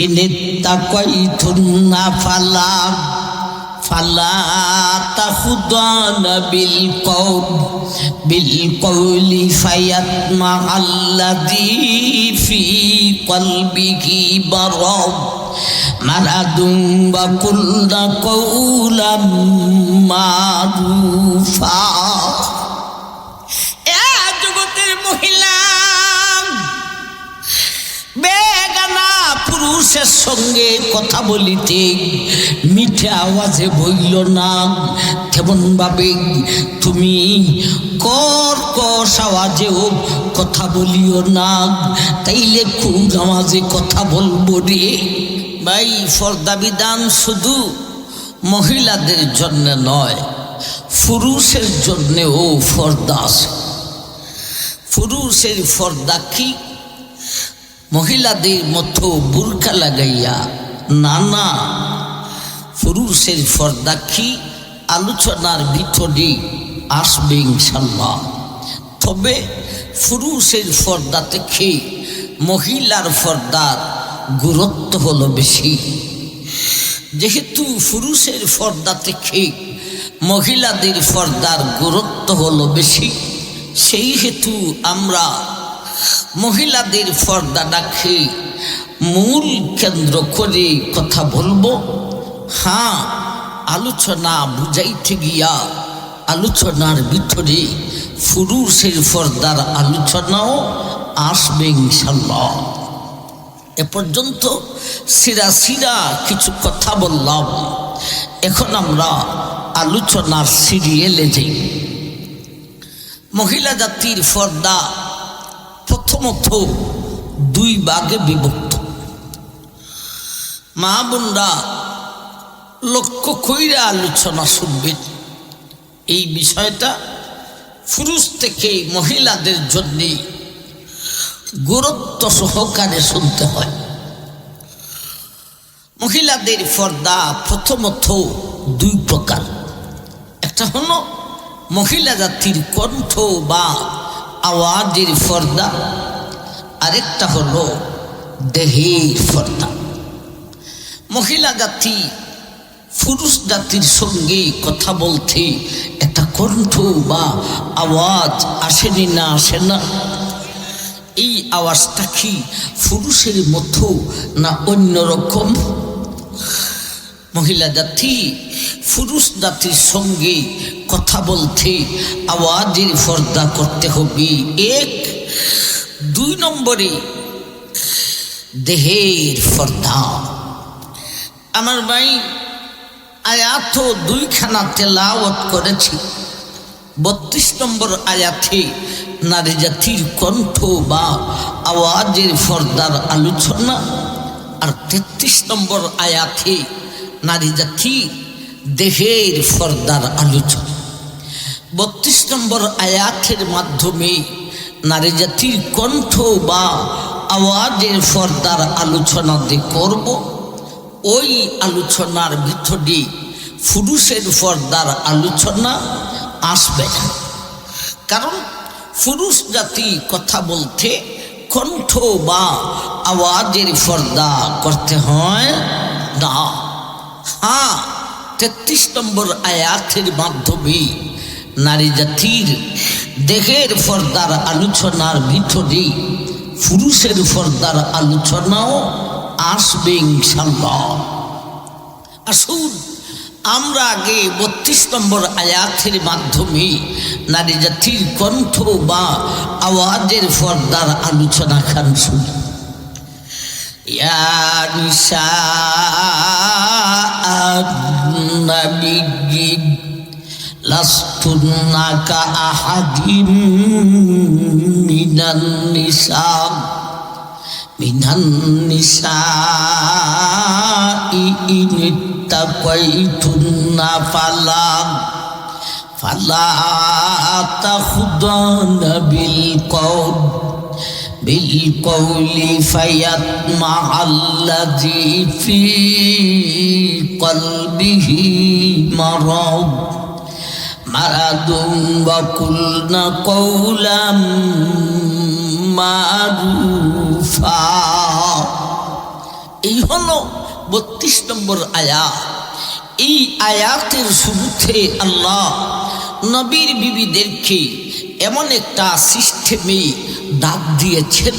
ইনিত্তাকাইতুন্না ফালা তাখুদানা বিল কওলি ফায়াতমাআল্লাযী ফি কলবিহি মারাদুন ওয়া কুল্লা কওলাম মারুফা। জগতের মহিলা বেগানা পুরুষের সঙ্গে কথা বলিতে মিঠে আওয়াজে বইল না, কেমন ভাবে তুমি কর্কশ আওয়াজেও কথা বলিও না, তাইলে খুব আওয়াজে কথা বলবো রে। ভাই, পর্দা বিধান শুধু মহিলাদের জন্য নয়, পুরুষের জন্যেও পর্দা আছে। পুরুষের পর্দা কি মহিলাদের মতো বুরকা লাগাইয়া? না, পুরুষের পর্দা কি আলোচনার ভিতরে আসবে ইনশাআল্লাহ। তবে পুরুষের পর্দা থেকে মহিলার পর্দার গুরুত্ব হলো বেশি। যেহেতু পুরুষের পর্দা থেকে মহিলাদের পর্দার গুরুত্ব হলো বেশি, সেই হেতু আমরা মহিলাদের পর্দাটাকে মূল কেন্দ্র করে কথা বলবো। হ্যাঁ, আলোচনা বুঝাইতে গিয়া আলোচনার ভিতরে পুরুষের পর্দার আলোচনাও আসবে ইনশাআল্লাহ। এ পর্যন্ত সিরা কিছু কথা বললাম, এখন আমরা আলোচনার সিরিয়ালে যাই। মহিলা জাতির পর্দা প্রথমত দুই ভাগে বিভক্ত। মা বোনরা লক্ষ্য কইরা আলোচনা শুনবেন। এই বিষয়টা পুরুষ থেকে মহিলাদের জন্য গুরুত্ব সহকারে শুনতে হয়। মহিলাদের পর্দা প্রথমত দুই প্রকার। একটা হলো মহিলা জাতির কণ্ঠ বা আওয়াজের পর্দা, আরেকটা হলো দেহের পর্দা। মহিলা জাতি পুরুষ জাতির সঙ্গে কথা বলতে একটা কণ্ঠ বা আওয়াজ আসেনি না আসে না? এই আওয়াজটা কি পুরুষের মতো না অন্যরকম? মহিলা জাতি পুরুষ জাতির সঙ্গে কথা বলতে আওয়াজের পর্দা করতে হবে এক। দুই নম্বরে দেহের পর্দা। আমার ভাই, আয়াত দুইখানা তেলাওয়াত করেছি। 32 নম্বর আয়াতে নারী জাতির কণ্ঠ বা আওয়াজের পর্দার আলোচনা, আর 33 নম্বর আয়াতে নারী জাতির দেহের পর্দার আলোচনা। 32 নম্বর আয়াতের মাধ্যমে নারী জাতির কণ্ঠ বা আওয়াজের পর্দার আলোচনা করব। ওই আলোচনার ভিতরে পুরুষের পর্দার আলোচনা আসবে না, কারণ পুরুষ জাতি কথা বলতে কণ্ঠ বা আওয়াজের পর্দা করতে হয় না। হ্যাঁ, 33 নম্বর আয়াতের মাধ্যমে নারী জাতির দেহের পর্দার আলোচনার ভিতরে পুরুষের পর্দার আলোচনাও আসবে ইনশাআল্লাহ। আসুন আমরা আগে 32 নম্বর আয়াতের মাধ্যমে নারী জাতির কণ্ঠ বা আওয়াজের পর্দার আলোচনা খান শুনি। ইয়া নিসা নবী লাস্তুন্না কা আহাদিম মিনান নিসা ইনিত্তাকাইতুন্না ফালা তাখুদানা বিল কওলি ফায়াতমাআল্লাযী ফি কলবিহি মারাদুন ওয়া কুলনা কওলাম মারুফা। এই হলো 32 নম্বর আয়াত। এই আয়াতের শুরুতে আল্লাহ নবীর বিবিদেরকে এমন একটা সিস্টেমে ডাক দিয়েছেন,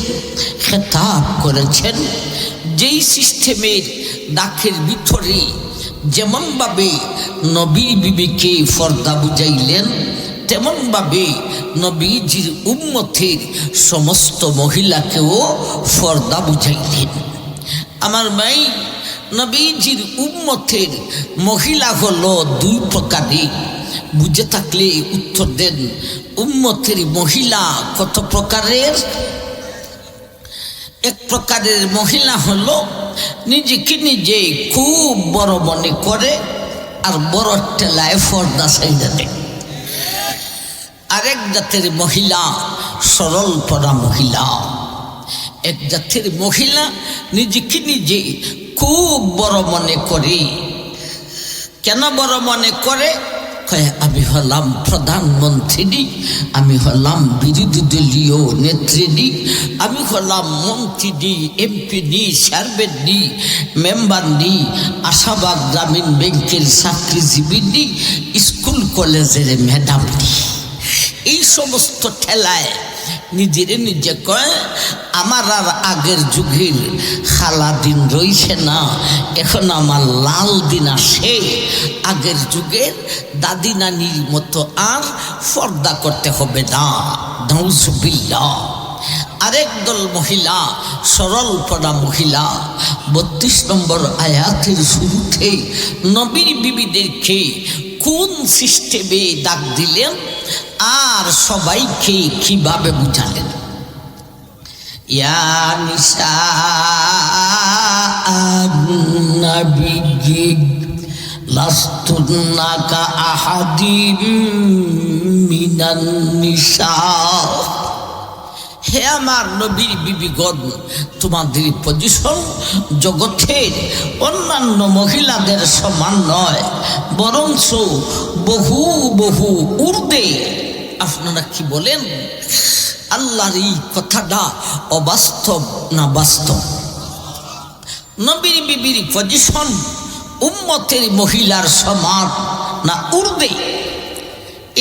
খেতাব করেছেন, যেই সিস্টেমের ডাকের ভিতরে যেমনভাবে নবীর বিবিকে পর্দা বুঝাইলেন, তেমনভাবে নবীজির উম্মতের সমস্ত মহিলাকেও পর্দা বুঝাইলেন। আমার ভাই, নবীজির উম্মতের মহিলা হলো 2 প্রকারের। বুঝে থাকলে উত্তর দেন, উম্মতের মহিলা কত প্রকারের? এক প্রকারের মহিলা হলো নিজেকে নিজে খুব বড় মনে করে আর বড় টেলায় পর্দা সাইডা দেয়। আরেক জাতের মহিলা সরল পরা মহিলা। এক জাতের মহিলা নিজেকে নিজে খুব বড় মনে করে। কেন বড় মনে করে? আমি হলাম প্রধানমন্ত্রী, আমি হলাম বিরোধী দলীয় নেত্রী, আমি হলাম মন্ত্রী, এমপি, চেয়ারম্যান, মেম্বার, আশাবাদ গ্রামীণ ব্যাংকের চাকরিজীবী, স্কুল কলেজের ম্যাডাম। এই সমস্ত ঠেলায় নিজেরে নিজে কয় আমার আর আগের যুগের খালা দিন রইছে না, এখন আমার লাল দিন আসে। আগের যুগের দাদি নানির মতো আর পর্দা করতে হবে না। নাউজুবিল্লাহ। আরেক দল মহিলা সরল পড়া মহিলা 32 নম্বর আয়াতের শুরুতে নবীর বিবিদেরকে কোন সিস্টেমে ডাক দিলেন আর সবাইকে কিভাবে বুঝালেন? ইয়া নিসা নবী লাস্তুন্না কা আহাদিম মিনান নিসা। হে আমার নবীর বিবিগণ, তোমাদের পজিশন জগতের অন্যান্য মহিলাদের সমান নয়, বরঞ্চ বহু বহু ঊর্ধ্বে। আপনারা কি বলেন? আল্লাহর এই কথাটা অবাস্তব না বাস্তব? নবীর বিবির পজিশন উম্মতের মহিলার সমান না ঊর্ধ্বে?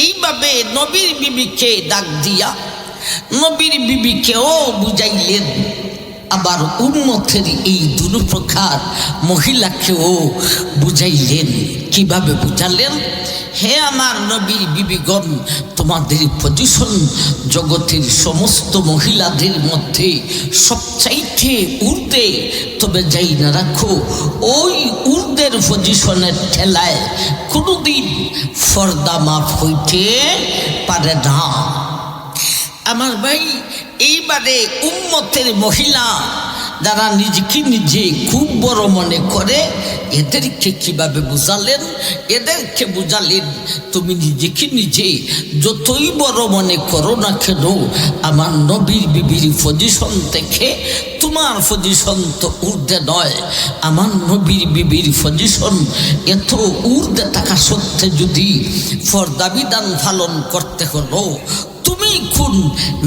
এইভাবে নবীর বিবিকে ডাক দিয়া নবীর বিবিকেও বুঝাইলেন, আবার উম্মতের এই 2 প্রকার মহিলাকেও বুঝাইলেন। কিভাবে বুঝালেন? হে আমার নবীর বিবিগণ, তোমাদের পজিশন জগতের সমস্ত মহিলাদের মধ্যে সবচাইতে ঊর্ধ্বে। তবে যাই না রাখো, ওই ঊর্ধ্বের পজিশনের ঠেলায় কোনোদিন পর্দা মাফ হইতে পারে না। আমার ভাই, এইবারে উম্মতের মহিলা যারা নিজেকে নিজে খুব বড় মনে করে, এদেরকে কিভাবে বুঝালেন? এদেরকে বুঝালেন, তুমি নিজেকে নিজে যতই বড় মনে করো না কেন, আমার নবীর বিবির পজিশন থেকে তোমার পজিশন তো ঊর্ধ্বে নয়। আমার নবীর বিবির পজিশন এত ঊর্ধ্বে থাকা সত্ত্বে যদি পর্দা বিধান পালন করতে হলো, তুমি কোন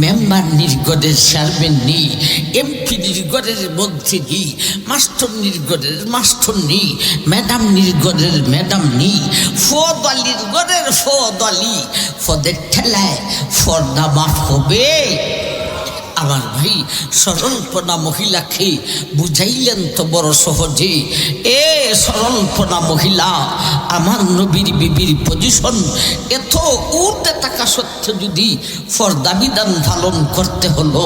মেম্বার নির্গড়ের চেয়ারম্যান নি, এমপি নির্গড়ের মন্ত্রী নি, মাস্টার নির্গড়ের মাস্টার নি, ম্যাডাম নির্গড়ের ম্যাডাম নি, ফদালির গড়ের ফদালি, ফদের ঠেলায় পর্দা মাফ হবে? আমার ভাই, সরলপনা মহিলাকে বুঝাইলেন তো বড় সহজে। এ সরলপনা মহিলা, আমার নবীর বিবির পজিশন এত ঊর্ধ্বে থাকা সত্ত্বেও যদি পর্দা বিধান পালন করতে হলো,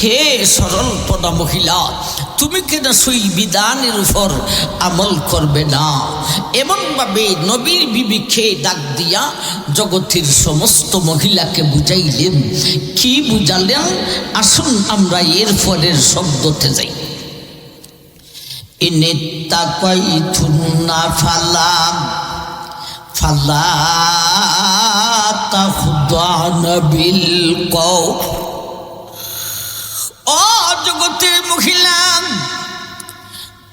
হে সরলপনা মহিলা, তুমি কেন সেই বিধানের উপর আমল করবে না? এমনভাবে নবীর বিবিকে ডাক দিয়া জগতের সমস্ত মহিলাকে বুঝাইলেন। কি বুঝালেন? আসুন আমরা এর পরের শব্দতে যাই। ইনিত্তাকাইতুন্না ফালা তাখদানা বিল কওল। ও জগতের মহিলা,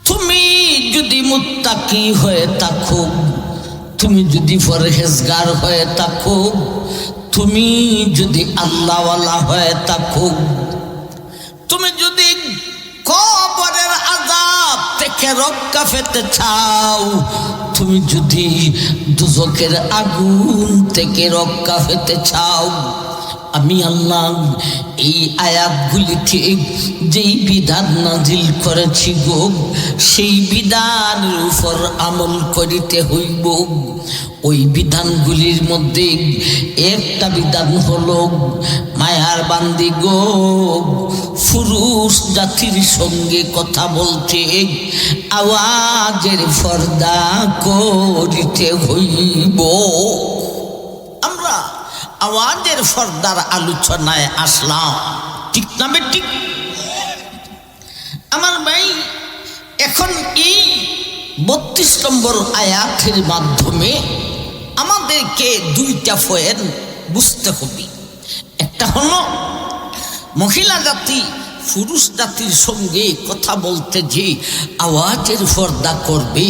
তুমি যদি মুত্তাকি হয়ে থাকো, তুমি যদি পরহেজগার হয়ে থাকো, তুমি যদি আল্লাহওয়ালা হয়ে থাকো, তুমি যদি কবরের আযাব থেকে রক্ষা পেতে চাও, তুমি যদি দুজকের আগুন থেকে রক্ষা পেতে চাও, আমি আল্লাহ এই আয়াতগুলিতে যেই বিধান নাজিল করেছি গো, সেই বিধানের উপর আমল করিতে হইব। ওই বিধানগুলির মধ্যে একটা বিধান হলো, মায়ার বান্দি গো, পুরুষ জাতির সঙ্গে কথা বলতে আওয়াজের পর্দা করিতে হইব। আমরা আওয়াজের পর্দার আলোচনায় আসলাম, ঠিক না বেঠিক? আমার ভাই, এখন এই 32 নম্বর আয়াতের মাধ্যমে আমাদেরকে দুইটা পয়েন্ট বুঝতে হবে। একটা হলো মহিলা জাতি পুরুষ জাতির সঙ্গে কথা বলতে যে আওয়াজের পর্দা করবে,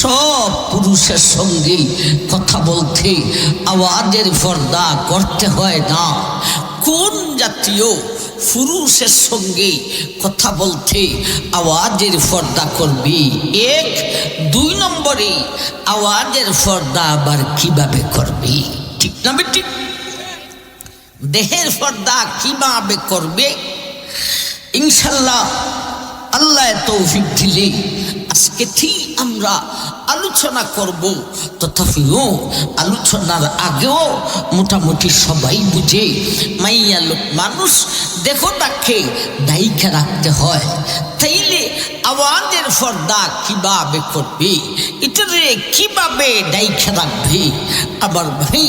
সব পুরুষের সঙ্গে কথা বলতে আওয়াজের পর্দা করতে হয় না। কোন জাতীয় পুরুষের সঙ্গে কথা বলতে আওয়াজের পর্দা করবে? এক। 2 নম্বরে আওয়াজের পর্দা আবার কিভাবে করবে? ঠিক না বেঠিক? দেহের পর্দা কিভাবে করবে? ইনশাল্লাহ আল্লাহ তৌফিক দিলে আজকে ঠিক আমরা আলোচনা করব। তথাপিও আলোচনার আগেও মোটামুটি সবাই বুঝে, মাইয়া লোক মানুষ দেহটাকে দায়িকা রাখতে হয়, তাইলে আওয়াজের পর্দা কিভাবে করবে, এটারে কিভাবে দায়িকা রাখবে? আবার ভাই,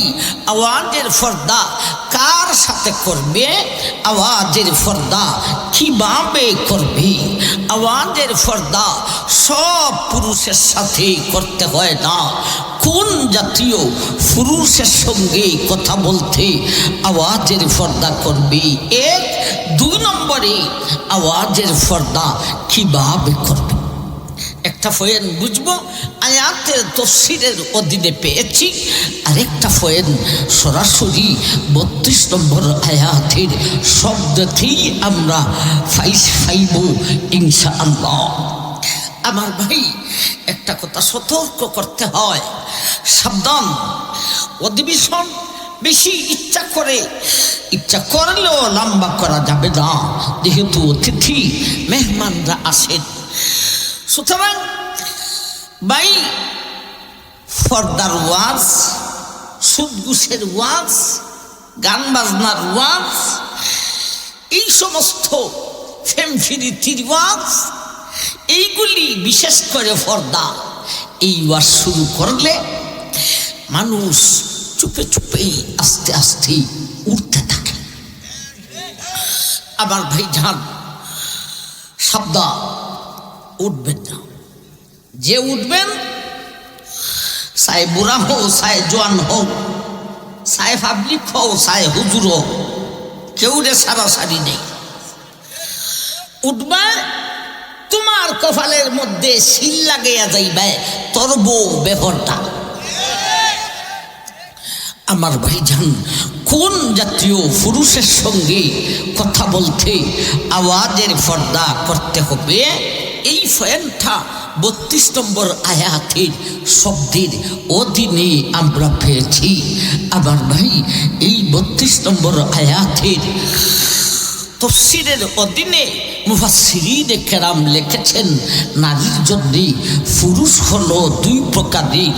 আওয়াজের পর্দা কার সাথে করবে? আওয়াজের পর্দা কিভাবে করবে? আওয়াজের পর্দা সব পুরুষের সাথে করতে হয় না। কোন জাতীয় পুরুষের সঙ্গে কথা বলতে আওয়াজের পর্দা করবে? 1। 2 নম্বরে আওয়াজের পর্দা কিভাবে করবে? একটা পয়েন্ট বুঝবো, আয়াতের তফসিরের অধীনে পেয়েছি। আরেকটা পয়েন্ট সরাসরি 32 নম্বর আয়াতের শব্দতেই আমরা পাইব ইনশাআল্লাহ। আমার ভাই, একটা কথা সতর্ক করতে হয়, সাবধান। অধিবেশন বেশি ইচ্ছা করলেও লম্বা করা যাবে না, যেহেতু অতিথি মেহমানরা আসেন। সুতরাং ভাই, পর্দার ওয়াজ, সুদ ঘুষের ওয়াজ, গান বাজনার ওয়াজ, এই সমস্ত ফেমফিরিতির ওয়াজ, এইগুলি বিশেষ করে পর্দা, এই ওয়াজ শুরু করলে মানুষ চুপে চুপে আস্তে আস্তে উঠতে থাকে। আবার ভাই যান, সাবধান, উঠবেন না। যে উঠবেন, চাই বুড়া হোক, চাই জোয়ান হোক, চাই পাবলিক হোক, চাই হুজুর হোক, কেউ রে সারাসারি নেই। উঠবা, তোমার কপালের মধ্যে শিল লাগাইয়া যাইবে তোর বউ ব্যাপারটা। আমার ভাইজান, কোন জাতীয় পুরুষের সঙ্গে কথা বলতে আওয়াজের পর্দা করতে হবে? এই পয়েন্টটা 32 নম্বর আয়াতের শব্দের অধীনে আমরা পেয়েছি। আবার ভাই, এই 32 নম্বর আয়াতের তফসিরের অধীনে মুফাসসিরিনে কেরাম লিখেছেন, নারীর জন্য পুরুষ হলো 2 প্রকারের।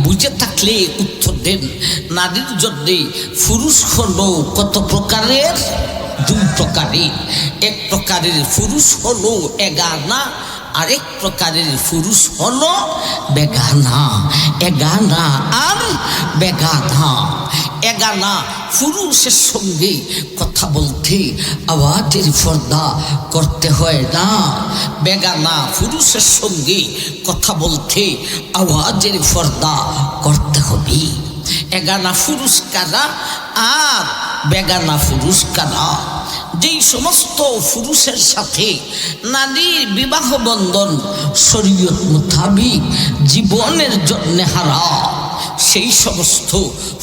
বুঝে থাকলে উত্তর দেন। নারীর জন্য পুরুষ হলো কত প্রকারের? 2 প্রকারের। এক প্রকারের পুরুষ হলো এগানা, আরেক প্রকারের পুরুষ হলো বেগানা। এগানা আর বেগানা। এগানা পুরুষের সঙ্গে কথা বলতে আওয়াজের পর্দা করতে হয় না। বেগানা পুরুষের সঙ্গে কথা বলতে আওয়াজের পর্দা করতে হবে। এগানা পুরুষ কারা আর বেগানা পুরুষ কারা? যেই সমস্ত পুরুষের সাথে নারীর বিবাহ বন্ধন শরীয়ত মোতাবিক জীবনের জন্য হারাম, সেই সমস্ত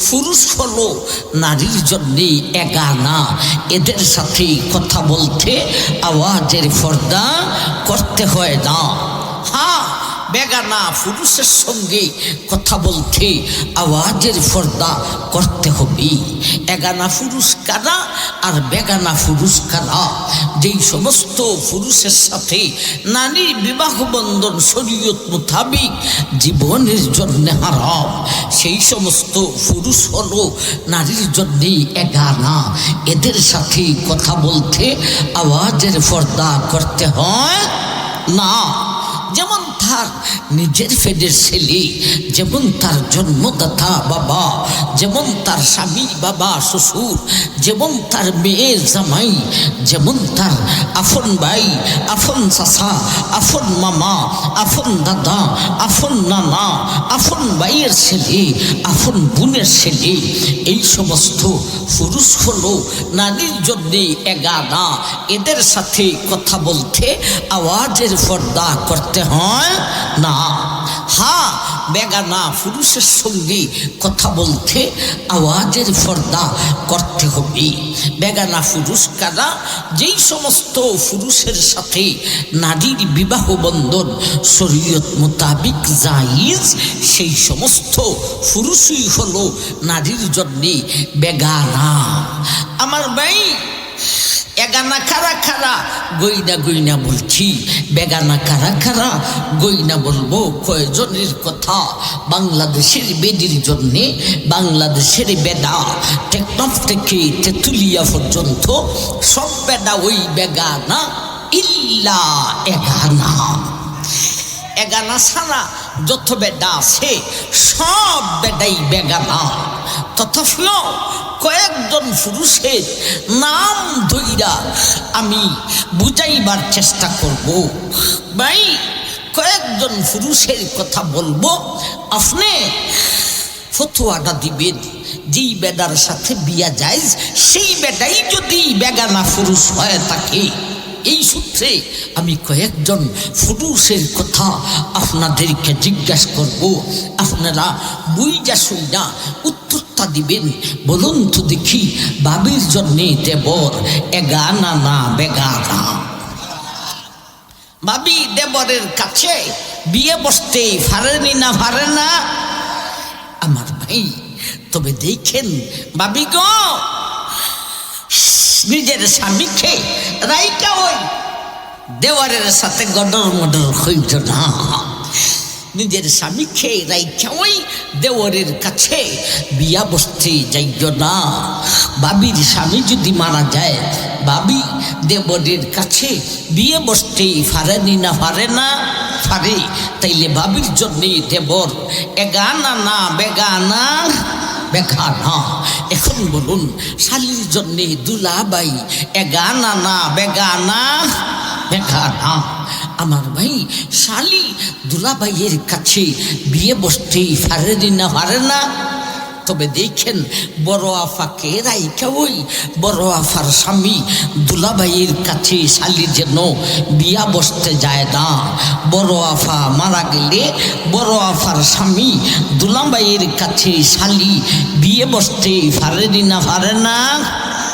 পুরুষ হলো নারীর জন্য এগানা। এদের সাথে কথা বলতে আওয়াজের পর্দা করতে হয় না। হ্যাঁ, বেগানা পুরুষের সঙ্গে কথা বলতে আওয়াজের পর্দা করতে হবে। এগানা পুরুষ কারা আর বেগানা পুরুষ কারা? যেই সমস্ত পুরুষের সাথে নারীর বিবাহ বন্ধন শরীয়ত মোতাবিক জীবনের জন্য হারাম, সেই সমস্ত পুরুষ হলো নারীর জন্য এগানা। এদের সাথে কথা বলতে আওয়াজের পর্দা করতে হয় না। যেমন তার নিজের ফেদের ছেলে, যেমন তার জন্মদাতা বাবা, যেমন তার স্বামী বাবা শ্বশুর, যেমন তার মেয়ে জামাই, যেমন তার আফন ভাই, আফন চাচা, আফন মামা, আফন দাদা, আফন নানা, আফন ভাইয়ের ছেলে, আফন বোনের ছেলে, এই সমস্ত পুরুষ হলো নারীর জন্যে এগানা। এদের সাথে কথা বলতে আওয়াজের পর্দা করতে হয় না। হ্যাঁ, বেগানা পুরুষের সঙ্গে কথা বলতে আওয়াজের পর্দা করতে হবে। বেগানা পুরুষ কারা? যেই সমস্ত পুরুষের সাথে নারীর বিবাহ বন্ধন শরীয়ত মোতাবিক জায়েজ, সেই সমস্ত পুরুষই হলো নারীর জন্যে বেগানা। আমার ভাই, এগানা কারা কারা গইনা গইনা বলছি, বেগানা কারা কারা গইনা বলবো। কয়জনের কথা? বাংলাদেশের বেদির জন্যে, বাংলাদেশের বেদা টেকনাফ থেকে তেঁতুলিয়া পর্যন্ত সব বেদা ওই বেগানা, ইল্লা এগানা। এগানা ছাড়া যত বেদা আছে সব বেদাই বেগানা। তথাপিও কয়েকজন পুরুষের নাম ধইরা আমি বুঝাইবার চেষ্টা করব। ভাই, কয়েকজন পুরুষের কথা বলবো, আপনি ফতোয়াটা দিবেন। যেই বেদার সাথে বিয়া যায় সেই বেদাই যদি বেগানা পুরুষ হয়ে থাকে। এই সূত্রে আমি কয়েকজন পুরুষের কথা আপনাদেরকে জিজ্ঞাসা করব, আপনারা বুইজা শুইনা উত্তরটা দিবেন। বলুন তো দেখি, বাবির জন্যে দেবর এগানা না বেগানা? বাবি দেবরের কাছে বিয়ে বসতে পারেনি না পারে না? আমার ভাই, তবে দেখেন বাবি গো, নিজের স্বামীকে রাইকা ওই দেওয়ারের সাথে গডর মডর হইত না। নিজের স্বামীকে রাইকা ওই দেওয়ারের কাছে বিয়া বসতে যাইত না। বাবির স্বামী যদি মারা যায়, বাবি দেবরের কাছে বিয়ে বসতে পারেনি না পারে না? পারে। তাইলে বাবির জন্যে দেবর এগানা না বেগানা? বেগানা। এখন বলুন, শালির জন্যে দুলাবাই এগানা না বেগানা? বেগানা। আমার ভাই, শালি দুলাবাইয়ের কাছে বিয়ে বসতেই পারেনি না পারে না? তবে দেখেন, বড় আফাকে রাইকা ওই বড় আফার স্বামী দুলাবাইয়ের কাছে শালি যেন বিয়া বসতে যায় না। বড় আফা মারা গেলে বড় আফার স্বামী দুলাবাইয়ের কাছে শালি বিয়ে বসতে পারেনি না পারে না?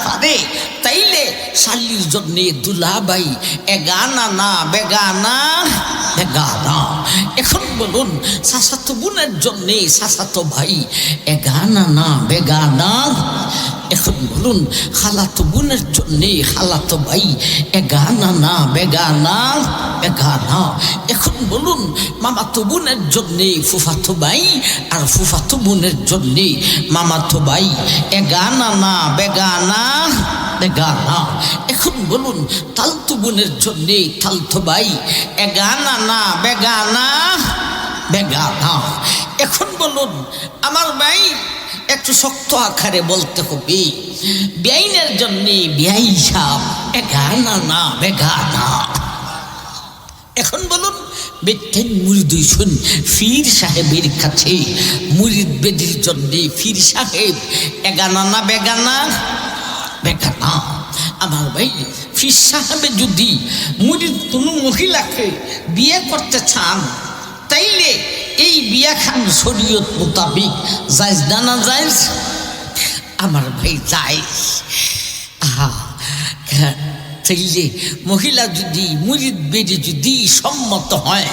পারে। তাইলে শালির জন্যে দুলাবাই এগানা না বেগানা? বেগানা। এখন বলুন, চাচাতো বোনের জন্যে চাচাতো ভাই এগানা না বেগানা? এখন বলুন, খালাতো বোনের জন্যে খালাতো ভাই এগানা না বেগানা? বেগানা। এখন বলুন, মামাতো বোনের জন্যে ফুফাতো ভাই আর ফুফাতো বোনের জন্যে মামাতো ভাই এগানা না বেগানা? বেগানা। এখন বলুন, তালতো বোনের জন্যে তালতো ভাই এগানা না বেগানা? বেগানা। এখন বলুন আমার ভাই, একটু শক্ত আকারে বলতে হবে, বেআইনের জন্যে বেআই সাহেব এগানা না বেগানা? এখন বলুন, বেটেন মুরিদ শুন ফির সাহেবের কাছে মুরিদ বেদির জন্যে ফির সাহেব এগানা না বেগানা? বেগানা। আমার ভাই, ফির সাহেবে যদি মুরিদ কোনো মহিলাকে বিয়ে করতে চান, তাইলে এই বিয়া খান শরীয়ত মোতাবিক জায়েজ না জায়েজ? আমার ভাই জায়েজ। তাইলে মহিলা যদি মুরিদ বেদি যদি সম্মত হয়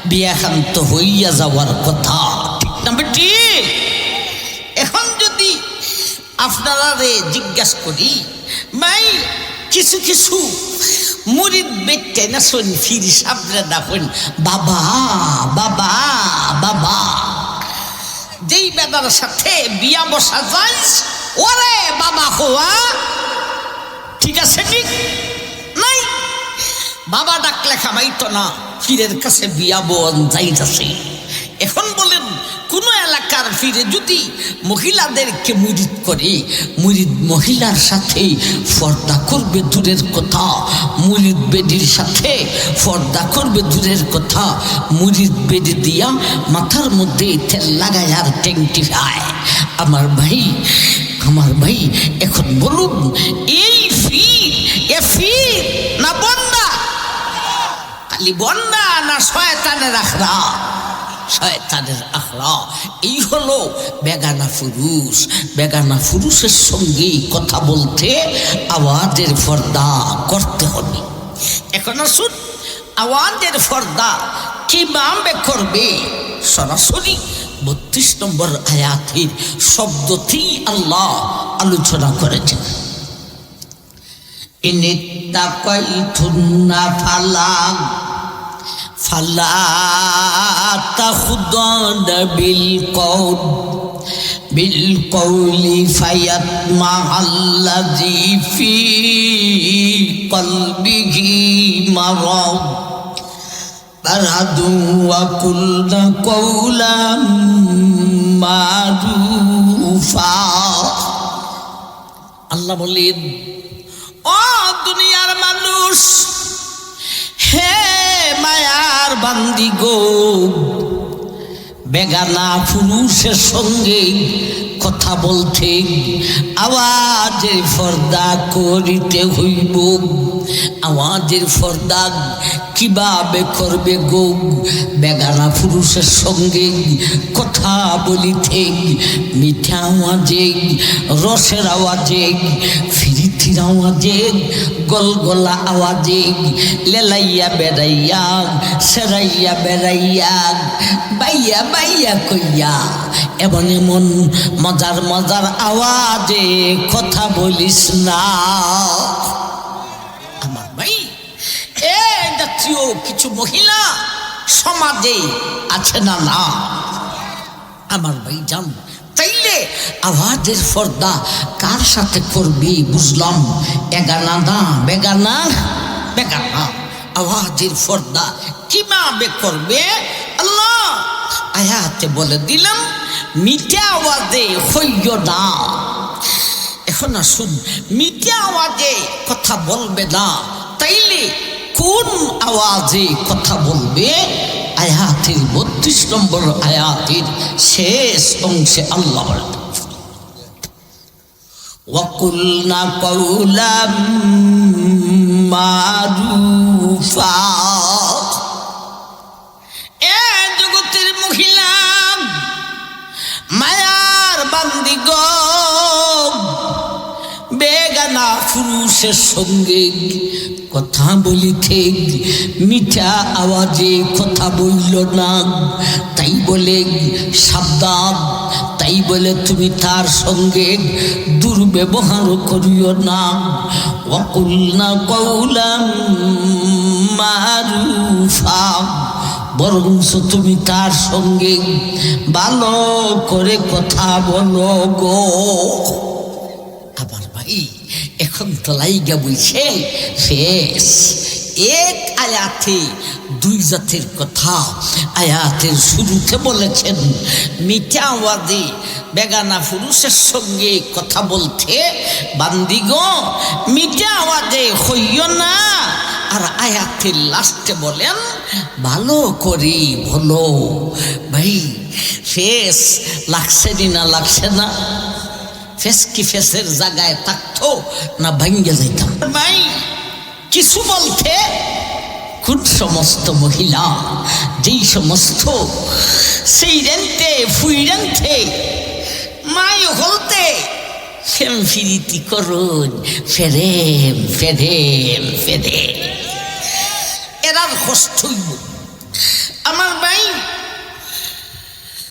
বিয়াখান্ত হইয়া যাওয়ার কথা, ঠিক না বেটি? এখন যদি আপনারা রে জিজ্ঞাসা করি, ভাই কিছু কিছু মুরিদ বেটে না শোন ফিরি সাবরে ডাকেন বাবা বাবা বাবা। যেই বেদার সাথে বিয়া বসা যায় ওরে বাবা হওয়া ঠিক আছে, ঠিক নাই? বাবা ডাকলে খামাইতো না, পীরের কাছে বিয়া বোন যাইতেছে। এখন বলেন কোন এলাকার পীরে যদি মহিলাদেরকে মুরিদ করে, মুরিদ মহিলার সাথে পর্দা করবে দূরের কথা, মুরিদ বেদির সাথে পর্দা করবে দূরের কথা, মুরিদ বেদি দিয়া মাথার মধ্যে তেল লাগায় আর টেংটি খায়। আমার ভাই এখন বলুন, এই ফির এ ফির না বন্ডা? খালি বন্ডা না শয়তানের আখড়া? শয়তানের আখড়া। এই হলো বেগানা পুরুষ। বেগানা পুরুষের সঙ্গে কথা বলতে আওয়াজের পর্দা করতে হবে। এখন আসুন, আওয়াজের পর্দা কিভাবে করবে? সরাসরি 32 নম্বর আয়াতের শব্দটি আল্লাহ আলোচনা করেছেন। ইনিত্তাকাইতুন্না ফালা তাখুদানা বিল কওলি ফায়াতমাআল্লাযী ফী কলবিহি মারাদ ওয়া কুলনা কওলাম মারুফা। আল্লাহ বলেন, ও দুনিয়ার মানুষ, হে মায়ার বান্দি গো, বেগানা পুরুষের সঙ্গে কথা বলতে আওয়াজের পর্দা করিতে হইব। আওয়াজের পর্দা কিভাবে করবে গো? বেগানা পুরুষের সঙ্গে কথা বলিতে মিঠা আওয়াজে, রসের আওয়াজে, ফিরিতির আওয়াজে, গলগলা আওয়াজে, লেলাইয়া বেড়াইয়া, সেরাইয়া বেড়াইয়া, বাইয়া বাইয়া কইয়া, এমন এমন মজার মজার আওয়াজে কথা বলিস না। আমার ভাই, এ জাতীয় কিছু মহিলা সমাজে আছে না? না আমার ভাই জান, তাইলে আওয়াজের পর্দা কার সাথে করবি? বুঝলাম, এগানা না বেগানা, বেগানা। আওয়াজের পর্দা কিভাবে করবে? আল্লাহ আয়াতে বলে দিলাম, মিঠা আওয়াজে হইও না। এখন আসুন, মিঠা আওয়াজে কথা বলবে না, তাইলে কোন আওয়াজে কথা বলবে? আয়াতের 32 নম্বর আয়াতের শেষ অংশে আল্লাহ বলেন, ওয়াকুলনা কওলাম মারুফা। এ জগতের মহিলা, মায়ার বান্দি গো, বেগানা পুরুষের সঙ্গে কথা বলিতে মিঠা আওয়াজে কথা বলল না। তাই বলে সাবধান, তাই বলে তুমি তার সঙ্গে দুর্ব্যবহার করিও না। ওয়াকুলনা কওলাম মারুফা, বরঞ্চ তুমি তার সঙ্গে ভালো করে কথা বলো গো। আবার ভাই, এখন তো লাইগা বইছে শেষ। এক আয়াতে দুই জাতের কথা আয়াতের শুরুতে বলেছেন, মিঠা আওয়াজে বেগানা পুরুষের সঙ্গে কথা বলতে বান্দিগো মিঠা আওয়াজে হইও না। আর আয়াতের লাস্টে বলেন, ভালো করি বলো। ভাই, ফেস লাগছে না? লাগছে না? ফেস কি ফেসের জায়গায় থাকতো না ভাঙ্গে যাইতাম? ভাই, কিছু বলতে কোন সমস্ত মহিলা, যেই সমস্ত সেই রেন্টে ফুই রেন্টে মাই হলতে ফেম ফিরিতি করুন ফেরেম ফেরেম ফেরে এরার কষ্ট হইব আমার